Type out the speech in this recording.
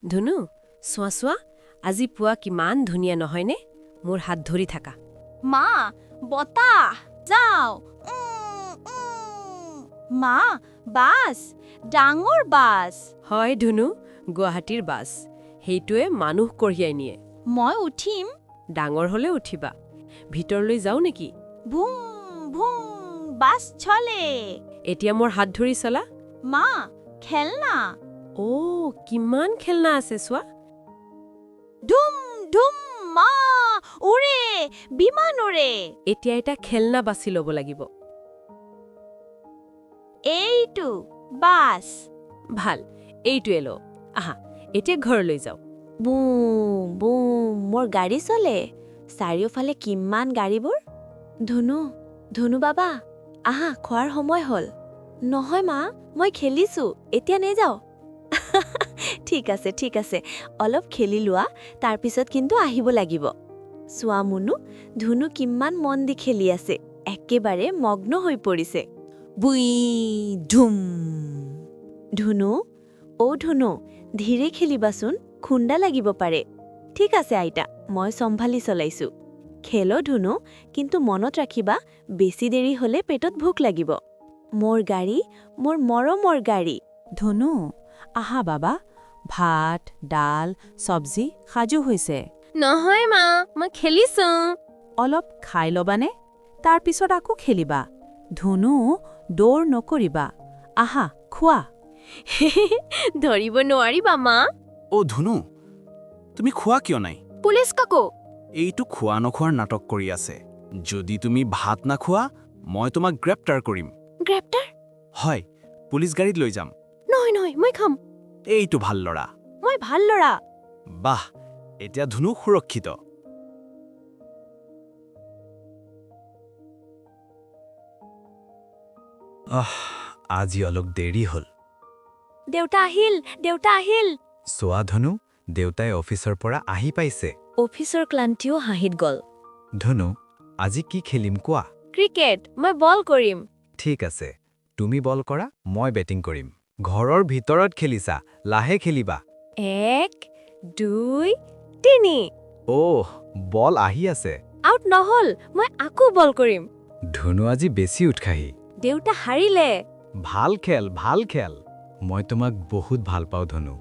ধুনু চোৱা চোৱা আজি পুৱা কিমান ধুনীয়া নহয়নে মোৰ হাত ধৰি থাকা মা বতাহ যাও মা বাছ ডাঙৰ বাছ হয় ধুনু গুৱাহাটীৰ বাছ সেইটোৱে মানুহ কঢ়িয়াই নিয়ে মই উঠিম ডাঙৰ হলে উঠিবা ভিতৰলৈ যাও নেকি ভুম ভুম বাছ চলে এতিয়া মোৰ হাত ধৰি চলা মা খেলনা কিমান খেলনা আছে চোৱা ধুম ধুম মা উৰে বিমান উৰে এতিয়া এটা খেলনা বাছি ল'ব লাগিব এইটো বাছ ভাল এইটোৱে ল আহা এতিয়া ঘৰলৈ যাও বুম বুম মোৰ গাড়ী চলে চাৰিওফালে কিমান গাড়ীবোৰ ধুনু বাবা আহা খোৱাৰ সময় হ'ল নহয় মা মই খেলিছো এতিয়া নেযাও ঠিক আছে অলপ খেলি লোৱা তাৰপিছত কিন্তু আহিব লাগিব চোৱা মুনু ধুনু কিমান মন দি খেলি আছে একেবাৰে মগ্ন হৈ পৰিছে বুই ধুম ধুনু ধুনু ধীৰে খেলিবাচোন খুন্দা লাগিব পাৰে ঠিক আছে আইতা মই চম্ভালি চলাইছো খেলো ধুনু কিন্তু মনত ৰাখিবা বেছি দেৰি হলে পেটত ভোক লাগিব মোৰ গাড়ী মোৰ মৰমৰ গাড়ী ধুনু আহা বাবা ভাত ডাল চব্জি সাজু হৈছে নহয় মা মই খেলিছো অলপ খাই ল'বানে তাৰপিছত আকৌ খেলিবা ধুনু দৌৰ নকৰিবা আহা খোৱা ধৰিব নোৱাৰিবা মা ধুনু তুমি খোৱা কিয় নাই পুলিচ কাকো এইটো খোৱা নখোৱাৰ নাটক কৰি আছে যদি তুমি ভাত নাখোৱা মই তোমাক গ্ৰেপ্তাৰ কৰিম গ্ৰেপ্তাৰ হয় পুলিচ গাড়ীত লৈ যাম নহয় মই খাম এইটো ভাল ল'ৰা মই ভাল ল'ৰা বাহ এতিয়া ধুনু সুৰক্ষিত আজি অলপ দেৰি হ'ল দেউতা আহিল চোৱা ধনু দেউতাই অফিচৰ পৰা আহি পাইছে অফিচৰ ক্লান্তিও হাঁহিত গ'ল ধনু আজি কি খেলিম কোৱা ক্ৰিকেট মই বল কৰিম ঠিক আছে তুমি বল কৰা মই বেটিং কৰিম ঘৰৰ ভিতৰত খেলিছা লাহে খেলিবা 1 2 3 বল আহি আছে আউট নহল মই আকৌ বল কৰিম ধনু আজি বেছি উৎসাহী দেউতা হাৰিলে ভাল খেল মই তোমাক বহুত ভাল পাওঁ ধনু